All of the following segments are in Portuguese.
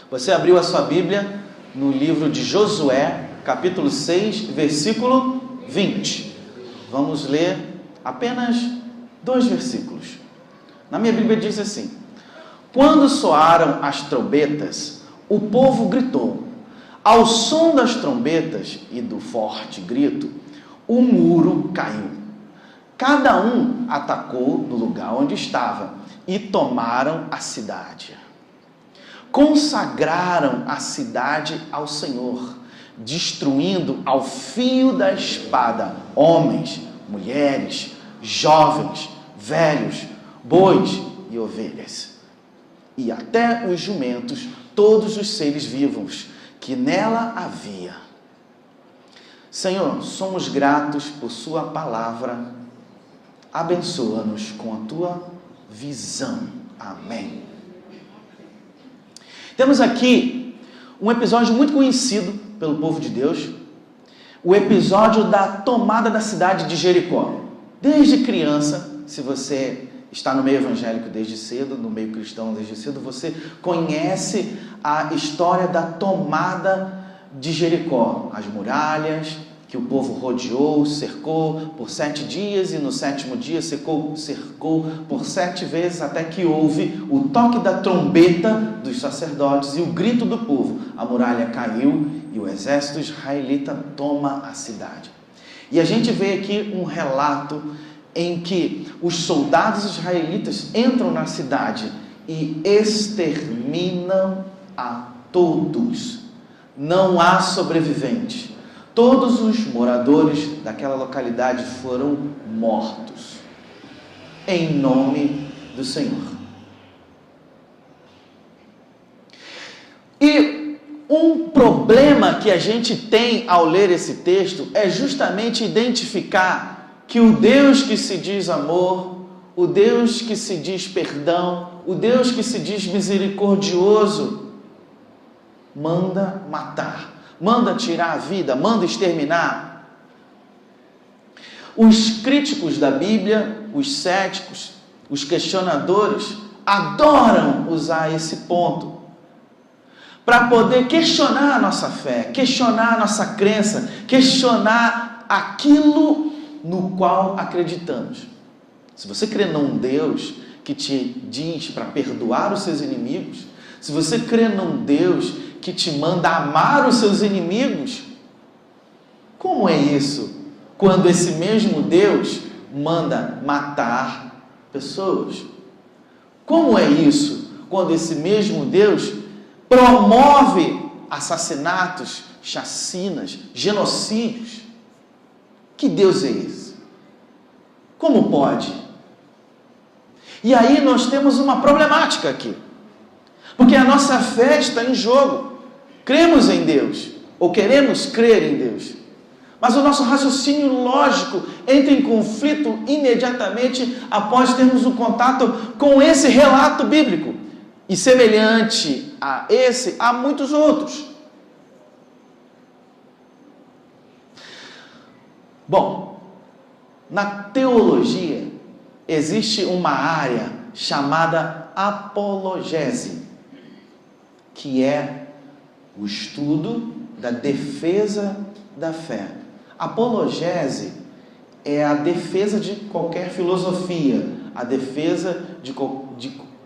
Você abriu a sua Bíblia no livro de Josué, capítulo 6, versículo 20. Vamos ler apenas 2 versículos. Na minha Bíblia diz assim: quando soaram as trombetas, o povo gritou. Ao som das trombetas e do forte grito, o muro caiu. Cada um atacou no lugar onde estava e tomaram a cidade. Consagraram a cidade ao Senhor, destruindo ao fio da espada homens, mulheres, jovens, velhos, bois e ovelhas, e até os jumentos, todos os seres vivos que nela havia. Senhor, somos gratos por sua palavra. Abençoa-nos com a tua visão. Amém. Temos aqui um episódio muito conhecido pelo povo de Deus, o episódio da tomada da cidade de Jericó. Desde criança, se você está no meio evangélico desde cedo, no meio cristão desde cedo, você conhece a história da tomada de Jericó. As muralhas que o povo rodeou, cercou por 7 dias e no 7º dia cercou por 7 vezes, até que houve o toque da trombeta dos sacerdotes e o grito do povo. A muralha caiu e o exército israelita toma a cidade. E a gente vê aqui um relato em que os soldados israelitas entram na cidade e exterminam a todos. Não há sobrevivente. Todos os moradores daquela localidade foram mortos, em nome do Senhor. E um problema que a gente tem ao ler esse texto é justamente identificar que o Deus que se diz amor, o Deus que se diz perdão, o Deus que se diz misericordioso, manda matar, manda tirar a vida, manda exterminar. Os críticos da Bíblia, os céticos, os questionadores, adoram usar esse ponto para poder questionar a nossa fé, questionar a nossa crença, questionar aquilo no qual acreditamos. Se você crê num Deus que te diz para perdoar os seus inimigos, se você crê num Deus que te manda amar os seus inimigos, como é isso quando esse mesmo Deus manda matar pessoas? Como é isso quando esse mesmo Deus promove assassinatos, chacinas, genocídios? Que Deus é esse? Como pode? E aí nós temos uma problemática aqui, porque a nossa fé está em jogo. Cremos em Deus, ou queremos crer em Deus, mas o nosso raciocínio lógico entra em conflito imediatamente após termos um contato com esse relato bíblico, e semelhante a esse, há muitos outros. Bom, na teologia existe uma área chamada apologese, que é o estudo da defesa da fé. Apologese é a defesa de qualquer filosofia, a defesa de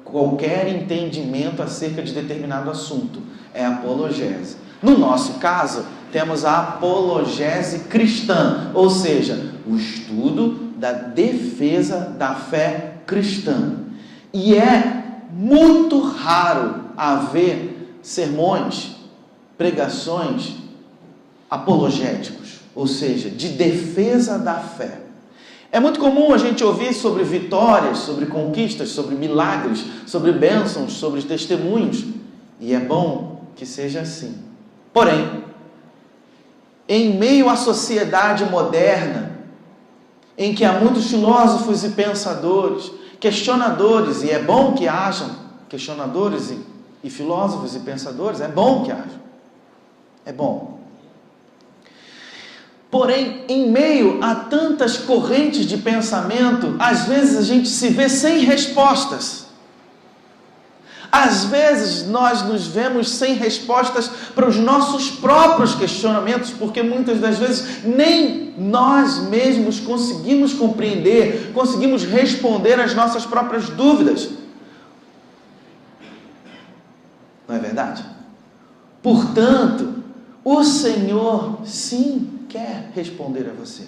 qualquer entendimento acerca de determinado assunto. É apologese. No nosso caso, temos a apologese cristã, ou seja, o estudo da defesa da fé cristã. E é muito raro haver sermões, pregações apologéticos, ou seja, de defesa da fé. É muito comum a gente ouvir sobre vitórias, sobre conquistas, sobre milagres, sobre bênçãos, sobre testemunhos, e é bom que seja assim. Porém, em meio à sociedade moderna, em que há muitos filósofos e pensadores, questionadores, e é bom que hajam questionadores e filósofos e pensadores, é bom que hajam, é bom. Porém, em meio a tantas correntes de pensamento, às vezes a gente se vê sem respostas. Às vezes nós nos vemos sem respostas para os nossos próprios questionamentos, porque muitas das vezes nem nós mesmos conseguimos compreender, conseguimos responder às nossas próprias dúvidas. Não é verdade? Portanto, o Senhor sim quer responder a você.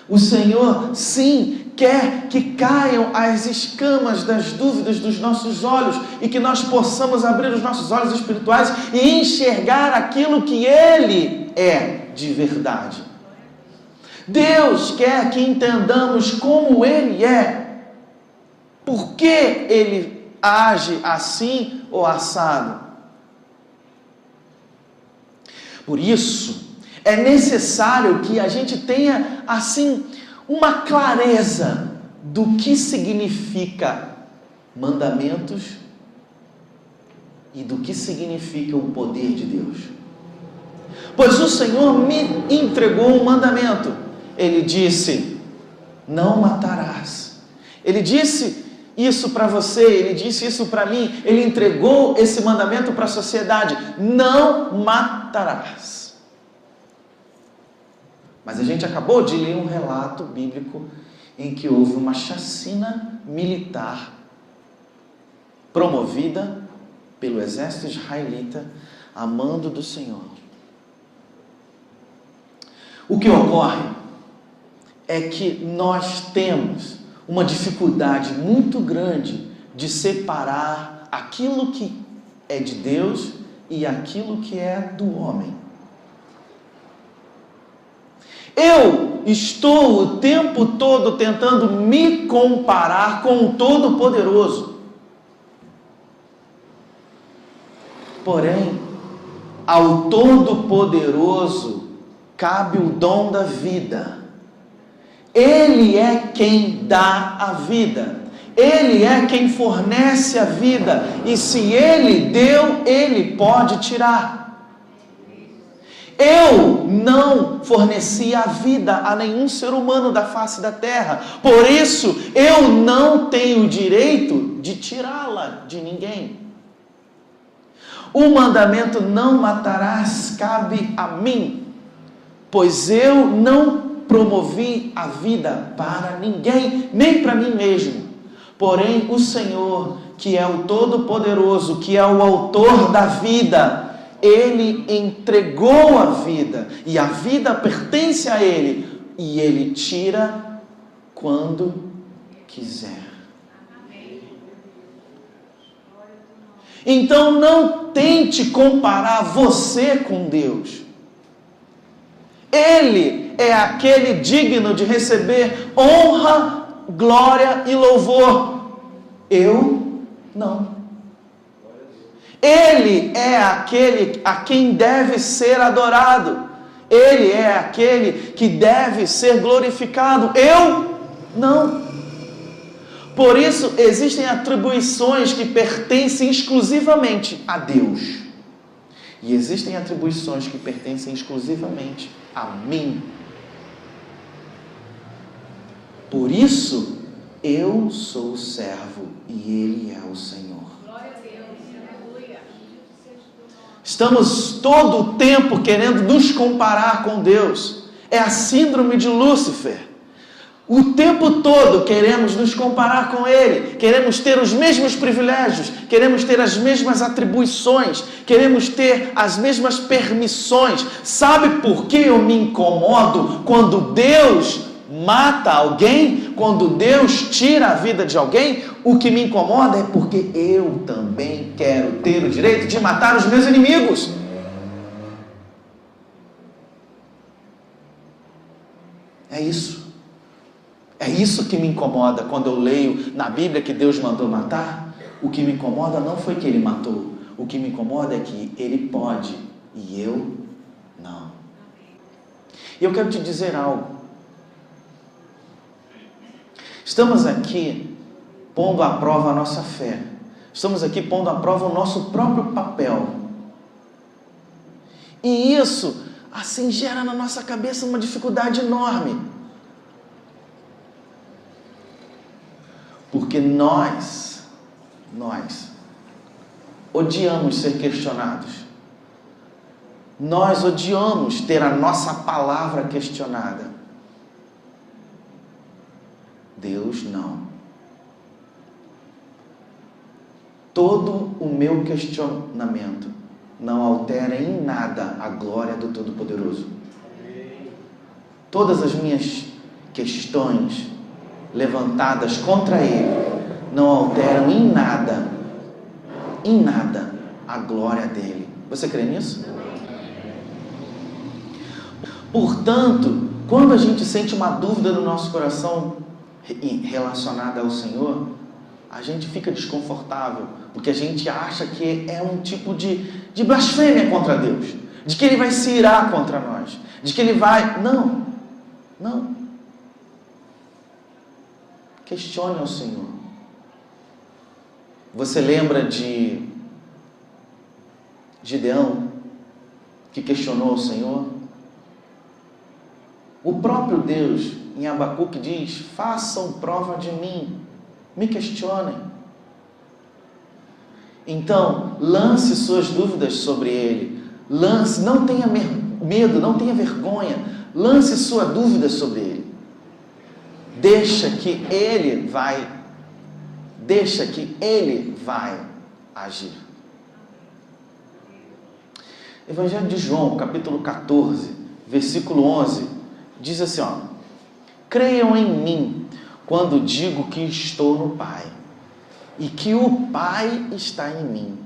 O Senhor sim quer que caiam as escamas das dúvidas dos nossos olhos e que nós possamos abrir os nossos olhos espirituais e enxergar aquilo que Ele é de verdade. Deus quer que entendamos como Ele é, por que Ele age assim ou assado. Por isso, é necessário que a gente tenha, assim, uma clareza do que significa mandamentos e do que significa o poder de Deus. Pois o Senhor me entregou um mandamento. Ele disse, não matarás. Ele disse isso para você, Ele disse isso para mim. Ele entregou esse mandamento para a sociedade, não matarás. Mas a gente acabou de ler um relato bíblico em que houve uma chacina militar promovida pelo exército israelita a mando do Senhor. O que ocorre é que nós temos uma dificuldade muito grande de separar aquilo que é de Deus e aquilo que é do homem. Eu estou o tempo todo tentando me comparar com o Todo-Poderoso. Porém, ao Todo-Poderoso cabe o dom da vida. Ele é quem dá a vida. Ele é quem fornece a vida. E se Ele deu, Ele pode tirar. Eu não forneci a vida a nenhum ser humano da face da terra. Por isso, eu não tenho direito de tirá-la de ninguém. O mandamento não matarás cabe a mim, pois eu não promovi a vida para ninguém, nem para mim mesmo. Porém, o Senhor, que é o Todo-Poderoso, que é o autor da vida, Ele entregou a vida, e a vida pertence a Ele, e Ele tira quando quiser. Então não tente comparar você com Deus. Ele é aquele digno de receber honra, glória e louvor. Eu não. Ele é aquele a quem deve ser adorado. Ele é aquele que deve ser glorificado. Eu não. Por isso, existem atribuições que pertencem exclusivamente a Deus. E existem atribuições que pertencem exclusivamente a mim. Por isso, eu sou o servo e Ele é o Senhor. Estamos todo o tempo querendo nos comparar com Deus. É a síndrome de Lúcifer. O tempo todo queremos nos comparar com Ele. Queremos ter os mesmos privilégios. Queremos ter as mesmas atribuições. Queremos ter as mesmas permissões. Sabe por que eu me incomodo quando Deus mata alguém? Quando Deus tira a vida de alguém? O que me incomoda é porque eu também quero ter o direito de matar os meus inimigos. É isso. É isso que me incomoda quando eu leio na Bíblia que Deus mandou matar. O que me incomoda não foi que Ele matou. O que me incomoda é que Ele pode e eu não. E eu quero te dizer algo. Estamos aqui pondo à prova a nossa fé. Estamos aqui pondo à prova o nosso próprio papel. E isso, assim, gera na nossa cabeça uma dificuldade enorme. Porque nós odiamos ser questionados. Nós odiamos ter a nossa palavra questionada. Deus não. Todo o meu questionamento não altera em nada a glória do Todo-Poderoso. Todas as minhas questões levantadas contra Ele não alteram em nada a glória dEle. Você crê nisso? Portanto, quando a gente sente uma dúvida no nosso coração relacionada ao Senhor, a gente fica desconfortável, porque a gente acha que é um tipo de blasfêmia contra Deus, de que Ele vai se irar contra nós, de que Ele vai... Não. Questione ao Senhor. Você lembra de Gideão, que questionou ao Senhor? O próprio Deus, em Abacuque, diz: façam prova de mim, me questionem. Então, lance suas dúvidas sobre Ele. Lance, não tenha medo, não tenha vergonha. Lance sua dúvida sobre Ele. Deixa que Ele vai agir. Evangelho de João, capítulo 14, versículo 11, diz assim, creiam em mim quando digo que estou no Pai e que o Pai está em mim.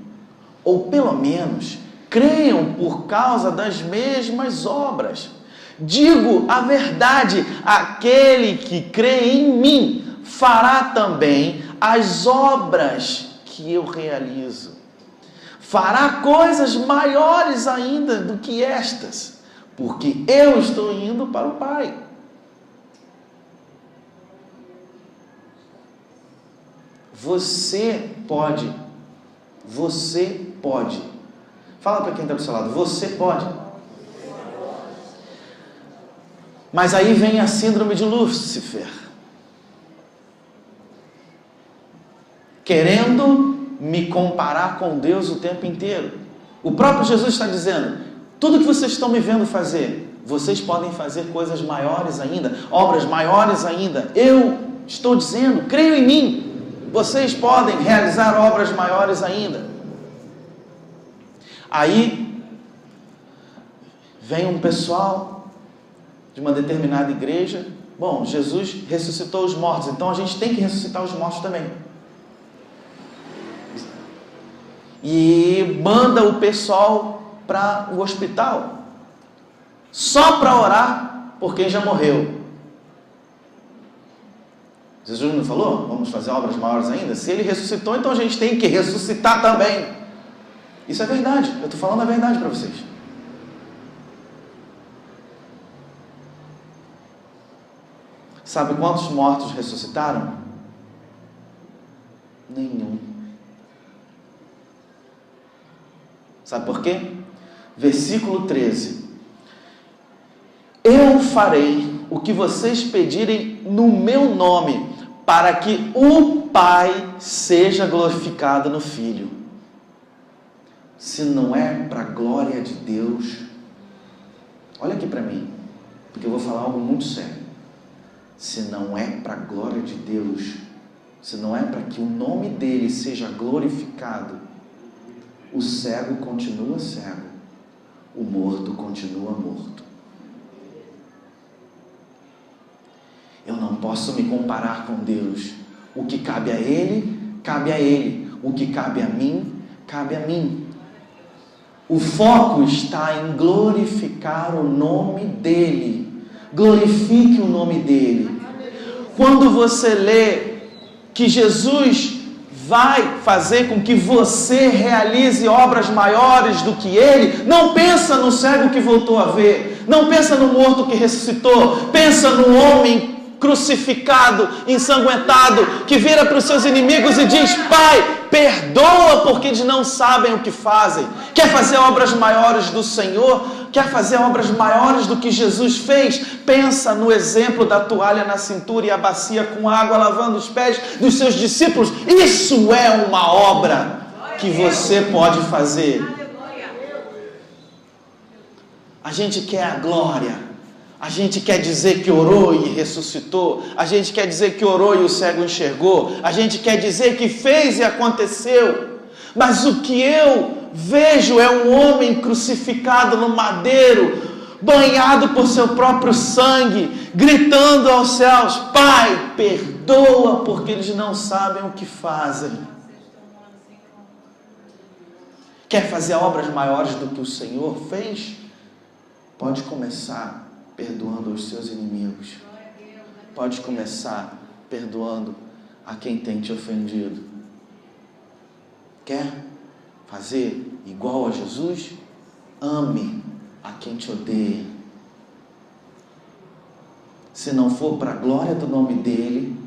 Ou pelo menos, creiam por causa das mesmas obras. Digo a verdade, aquele que crê em mim fará também as obras que eu realizo. Fará coisas maiores ainda do que estas, porque eu estou indo para o Pai. Você pode. Fala para quem está do seu lado, você pode. Mas aí vem a síndrome de Lúcifer. Querendo me comparar com Deus o tempo inteiro. O próprio Jesus está dizendo, tudo que vocês estão me vendo fazer, vocês podem fazer coisas maiores ainda, obras maiores ainda. Eu estou dizendo, creio em mim, vocês podem realizar obras maiores ainda. Aí, vem um pessoal de uma determinada igreja, bom, Jesus ressuscitou os mortos, então a gente tem que ressuscitar os mortos também. E manda o pessoal para o hospital, só para orar por quem já morreu. Jesus não falou, vamos fazer obras maiores ainda? Se Ele ressuscitou, então a gente tem que ressuscitar também. Isso é verdade, eu estou falando a verdade para vocês. Sabe quantos mortos ressuscitaram? Nenhum. Sabe por quê? Versículo 13. Eu farei o que vocês pedirem no meu nome, para que o Pai seja glorificado no Filho. Se não é para a glória de Deus, olha aqui para mim, porque eu vou falar algo muito sério. Se não é para a glória de Deus, se não é para que o nome dele seja glorificado, o cego continua cego, o morto continua morto. Eu não posso me comparar com Deus. O que cabe a Ele, cabe a Ele. O que cabe a mim, cabe a mim. O foco está em glorificar o nome dEle. Glorifique o nome dEle. Quando você lê que Jesus vai fazer com que você realize obras maiores do que Ele, não pensa no cego que voltou a ver, não pensa no morto que ressuscitou, pensa no homem crucificado, ensanguentado, que vira para os seus inimigos e diz: Pai, perdoa porque eles não sabem o que fazem. Quer fazer obras maiores do Senhor? Quer fazer obras maiores do que Jesus fez? Pensa no exemplo da toalha na cintura e a bacia com água lavando os pés dos seus discípulos. Isso é uma obra que você pode fazer. A gente quer a glória. A gente quer dizer que orou e ressuscitou. A gente quer dizer que orou e o cego enxergou. A gente quer dizer que fez e aconteceu. Mas o que eu vejo é um homem crucificado no madeiro, banhado por seu próprio sangue, gritando aos céus: Pai, perdoa, porque eles não sabem o que fazem. Quer fazer obras maiores do que o Senhor fez? Pode começar perdoando os seus inimigos. Pode começar perdoando a quem tem te ofendido. Quer fazer igual a Jesus? Ame a quem te odeia. Se não for para a glória do nome dele,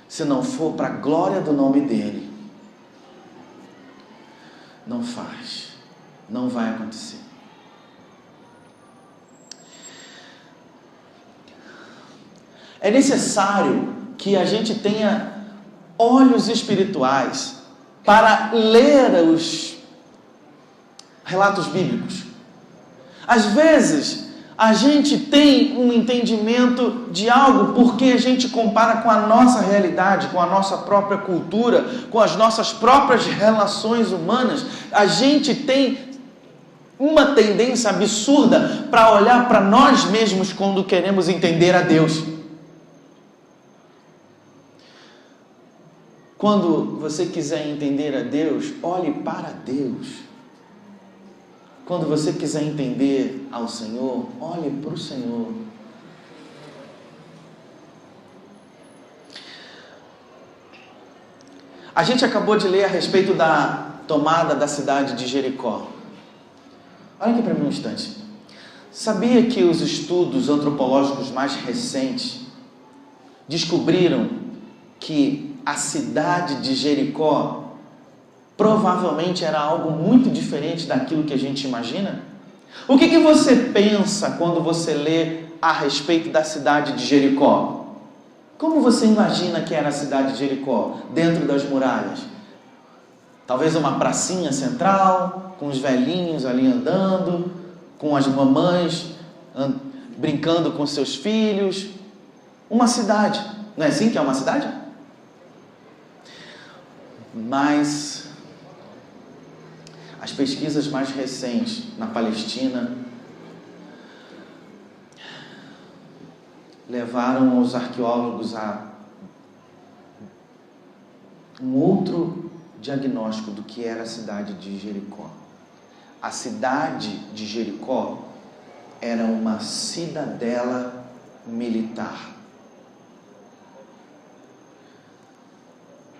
se não for para a glória do nome dele, não faz, não vai acontecer. É necessário que a gente tenha olhos espirituais para ler os relatos bíblicos. Às vezes, a gente tem um entendimento de algo porque a gente compara com a nossa realidade, com a nossa própria cultura, com as nossas próprias relações humanas. A gente tem uma tendência absurda para olhar para nós mesmos quando queremos entender a Deus. Quando você quiser entender a Deus, olhe para Deus. Quando você quiser entender ao Senhor, olhe para o Senhor. A gente acabou de ler a respeito da tomada da cidade de Jericó. Olha aqui para mim um instante. Sabia que os estudos antropológicos mais recentes descobriram que a cidade de Jericó provavelmente era algo muito diferente daquilo que a gente imagina? O que você pensa quando você lê a respeito da cidade de Jericó? Como você imagina que era a cidade de Jericó, dentro das muralhas? Talvez uma pracinha central, com os velhinhos ali andando, com as mamães brincando com seus filhos. Uma cidade. Não é assim que é uma cidade? Mas as pesquisas mais recentes na Palestina levaram os arqueólogos a um outro diagnóstico do que era a cidade de Jericó. A cidade de Jericó era uma cidadela militar.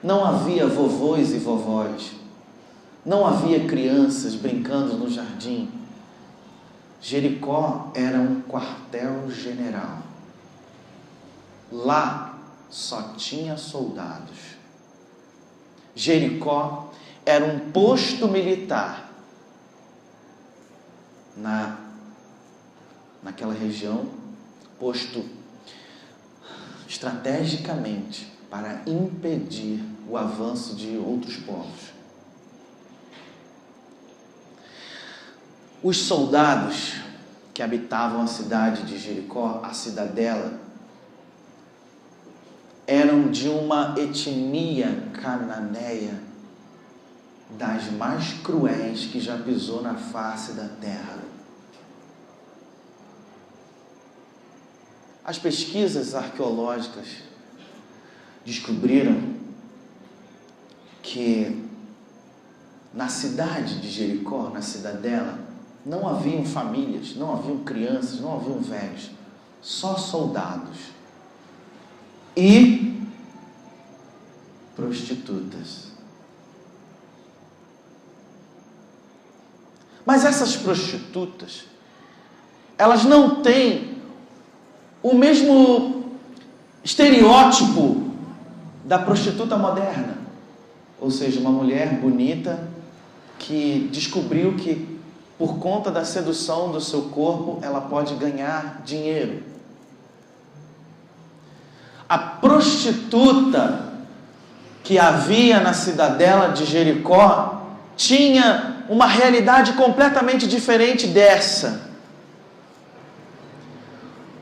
Não havia vovôs e vovós. Não havia crianças brincando no jardim. Jericó era um quartel-general. Lá só tinha soldados. Jericó era um posto militar naquela região, posto estrategicamente para impedir o avanço de outros povos. Os soldados que habitavam a cidade de Jericó, a cidadela, eram de uma etnia cananeia das mais cruéis que já pisou na face da terra. As pesquisas arqueológicas descobriram que na cidade de Jericó, na cidadela, não haviam famílias, não haviam crianças, não haviam velhos, só soldados e prostitutas. Mas essas prostitutas, elas não têm o mesmo estereótipo da prostituta moderna, ou seja, uma mulher bonita que descobriu que por conta da sedução do seu corpo ela pode ganhar dinheiro. A prostituta que havia na cidadela de Jericó tinha uma realidade completamente diferente dessa.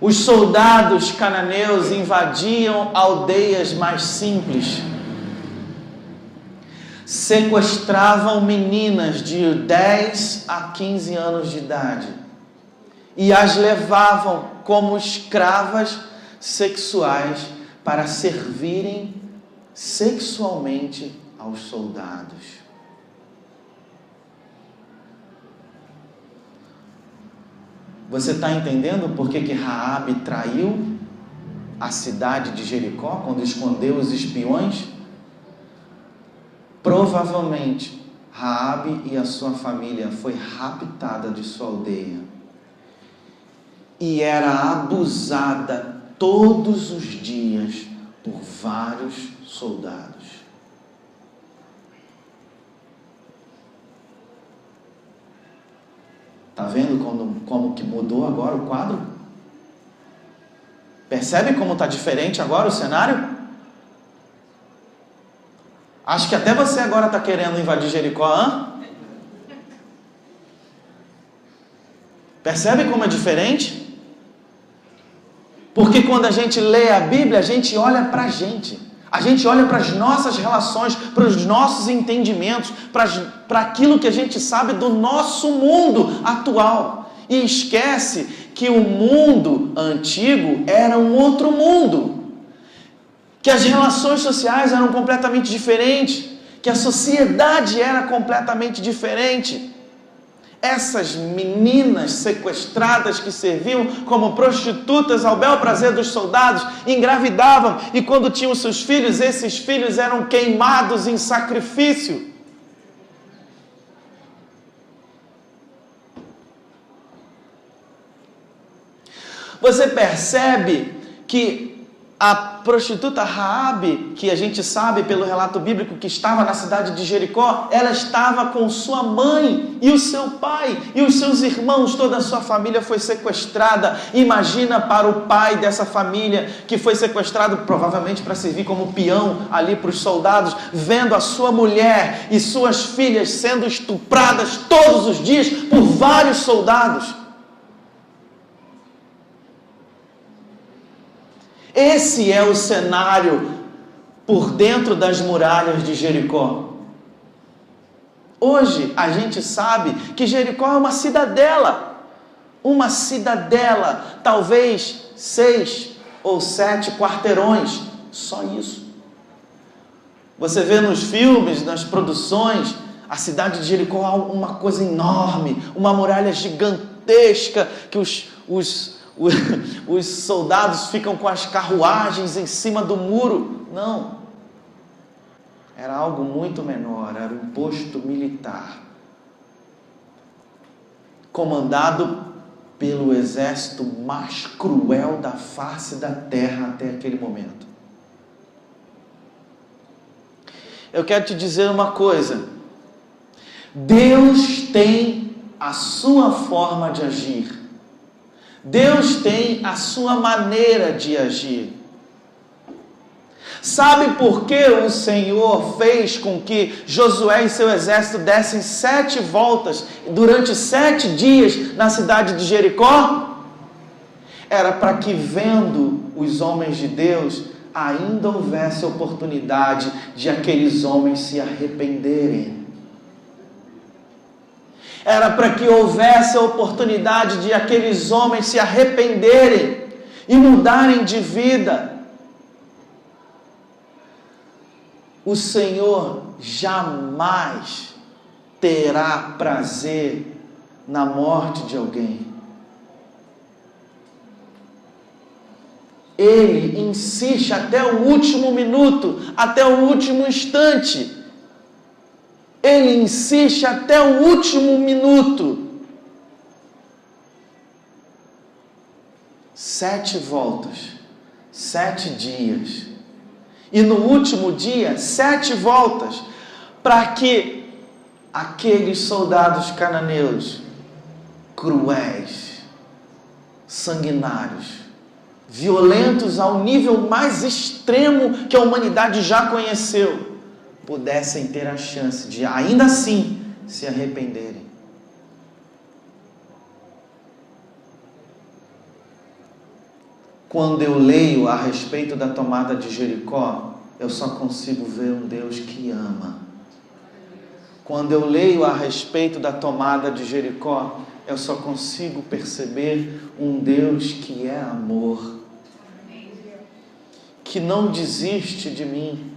Os soldados cananeus invadiam aldeias mais simples, sequestravam meninas de 10 a 15 anos de idade e as levavam como escravas sexuais para servirem sexualmente aos soldados. Você está entendendo por que Raabe traiu a cidade de Jericó quando escondeu os espiões? Provavelmente Raabe e a sua família foi raptada de sua aldeia e era abusada todos os dias por vários soldados. Está vendo como que mudou agora o quadro? Percebe como está diferente agora o cenário? Acho que até você agora está querendo invadir Jericó, hein? Percebe como é diferente? Porque quando a gente lê a Bíblia, a gente olha para a gente olha para as nossas relações, para os nossos entendimentos, para aquilo que a gente sabe do nosso mundo atual. E esquece que o mundo antigo era um outro mundo. Que as relações sociais eram completamente diferentes. Que a sociedade era completamente diferente. Essas meninas sequestradas que serviam como prostitutas ao bel prazer dos soldados, engravidavam e quando tinham seus filhos, esses filhos eram queimados em sacrifício. Você percebe que a prostituta Raabe, que a gente sabe pelo relato bíblico que estava na cidade de Jericó, ela estava com sua mãe e o seu pai e os seus irmãos, toda a sua família foi sequestrada. Imagina para o pai dessa família que foi sequestrado provavelmente para servir como peão ali para os soldados, vendo a sua mulher e suas filhas sendo estupradas todos os dias por vários soldados. Esse é o cenário por dentro das muralhas de Jericó. Hoje a gente sabe que Jericó é uma cidadela, talvez 6 ou 7 quarteirões, só isso. Você vê nos filmes, nas produções, a cidade de Jericó é uma coisa enorme, uma muralha gigantesca que os soldados ficam com as carruagens em cima do muro. Não. Era algo muito menor, era um posto militar, comandado pelo exército mais cruel da face da terra até aquele momento. Eu quero te dizer uma coisa. Deus tem a sua forma de agir. Deus tem a sua maneira de agir. Sabe por que o Senhor fez com que Josué e seu exército dessem 7 voltas durante 7 dias na cidade de Jericó? Era para que, vendo os homens de Deus, ainda houvesse oportunidade de aqueles homens se arrependerem. Era para que houvesse a oportunidade de aqueles homens se arrependerem e mudarem de vida. O Senhor jamais terá prazer na morte de alguém. Ele insiste até o último minuto, até o último instante. Ele insiste até o último minuto. 7 voltas, 7 dias. E no último dia, 7 voltas, para que aqueles soldados cananeus, cruéis, sanguinários, violentos ao nível mais extremo que a humanidade já conheceu, pudessem ter a chance de, ainda assim, se arrependerem. Quando eu leio a respeito da tomada de Jericó, eu só consigo ver um Deus que ama. Quando eu leio a respeito da tomada de Jericó, eu só consigo perceber um Deus que é amor, que não desiste de mim,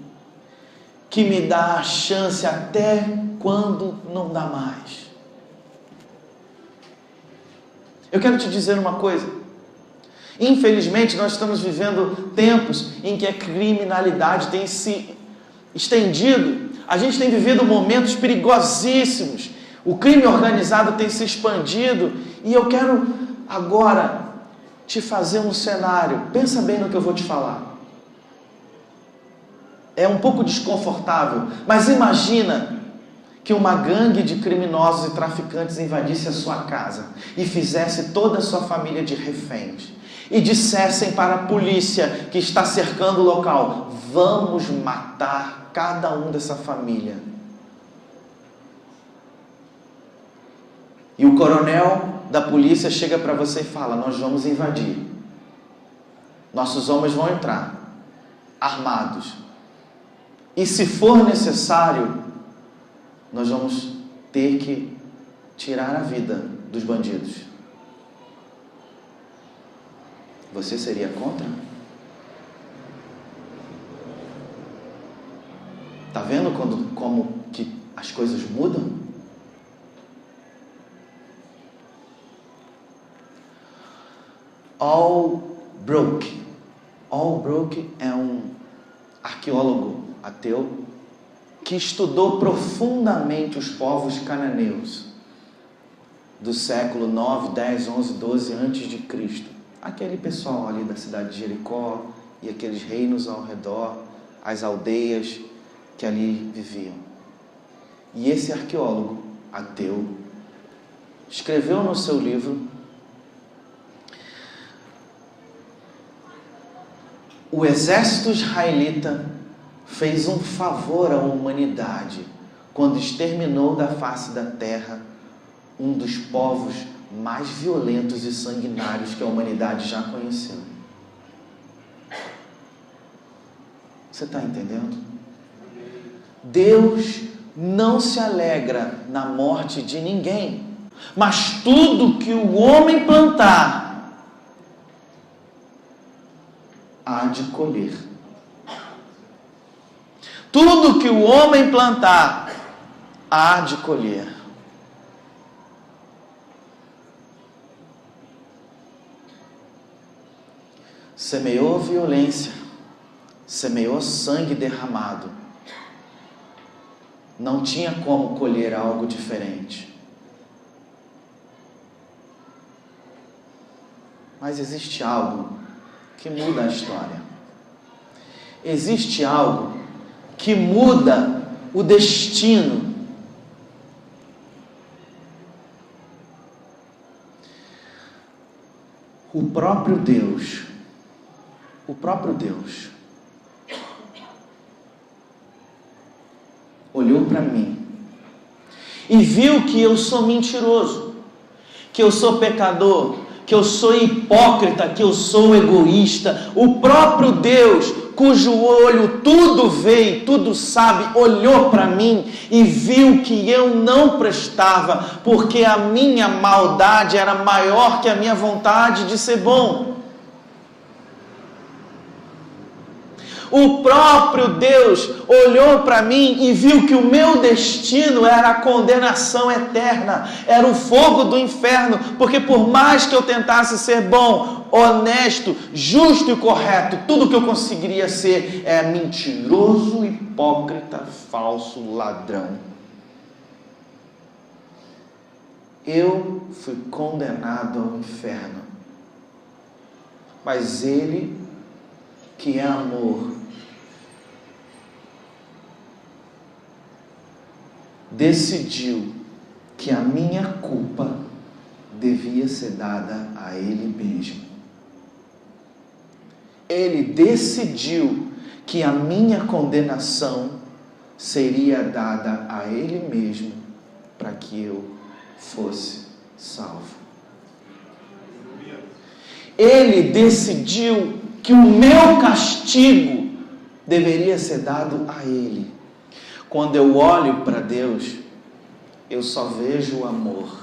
que me dá a chance até quando não dá mais. Eu quero te dizer uma coisa. Infelizmente, nós estamos vivendo tempos em que a criminalidade tem se estendido. A gente tem vivido momentos perigosíssimos. O crime organizado tem se expandido. E eu quero agora te fazer um cenário. Pensa bem no que eu vou te falar. É um pouco desconfortável, mas imagina que uma gangue de criminosos e traficantes invadisse a sua casa e fizesse toda a sua família de reféns. E dissessem para a polícia que está cercando o local: vamos matar cada um dessa família. E o coronel da polícia chega para você e fala: nós vamos invadir. Nossos homens vão entrar, armados. E se for necessário, nós vamos ter que tirar a vida dos bandidos. Você seria contra? Está vendo como que as coisas mudam? Allbrook é um arqueólogo ateu que estudou profundamente os povos cananeus do século 9, 10, 11, 12 antes de Cristo. Aquele pessoal ali da cidade de Jericó e aqueles reinos ao redor, as aldeias que ali viviam. E esse arqueólogo ateu escreveu no seu livro: o exército israelita fez um favor à humanidade quando exterminou da face da terra um dos povos mais violentos e sanguinários que a humanidade já conheceu. Você está entendendo? Deus não se alegra na morte de ninguém, mas tudo que o homem plantar, há de colher. Tudo que o homem plantar, há de colher. Semeou violência, semeou sangue derramado. Não tinha como colher algo diferente. Mas existe algo que muda a história. Existe algo que muda o destino. O próprio Deus olhou para mim e viu que eu sou mentiroso, que eu sou pecador, que eu sou hipócrita, que eu sou egoísta. O próprio Deus, cujo olho tudo vê e tudo sabe, olhou para mim e viu que eu não prestava, porque a minha maldade era maior que a minha vontade de ser bom. O próprio Deus olhou para mim e viu que o meu destino era a condenação eterna, era o fogo do inferno, porque por mais que eu tentasse ser bom, honesto, justo e correto, tudo que eu conseguiria ser é mentiroso, hipócrita, falso, ladrão. Eu fui condenado ao inferno, mas Ele, que é amor, decidiu que a minha culpa devia ser dada a Ele mesmo. Ele decidiu que a minha condenação seria dada a Ele mesmo para que eu fosse salvo. Ele decidiu que o meu castigo deveria ser dado a Ele. Quando eu olho para Deus, eu só vejo o amor.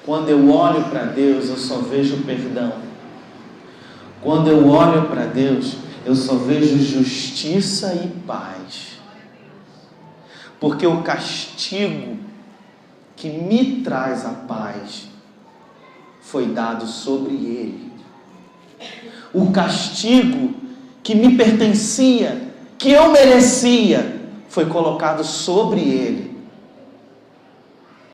Quando eu olho para Deus, eu só vejo perdão. Quando eu olho para Deus, eu só vejo justiça e paz. Porque o castigo que me traz a paz foi dado sobre Ele. O castigo que me pertencia, que eu merecia, foi colocado sobre Ele.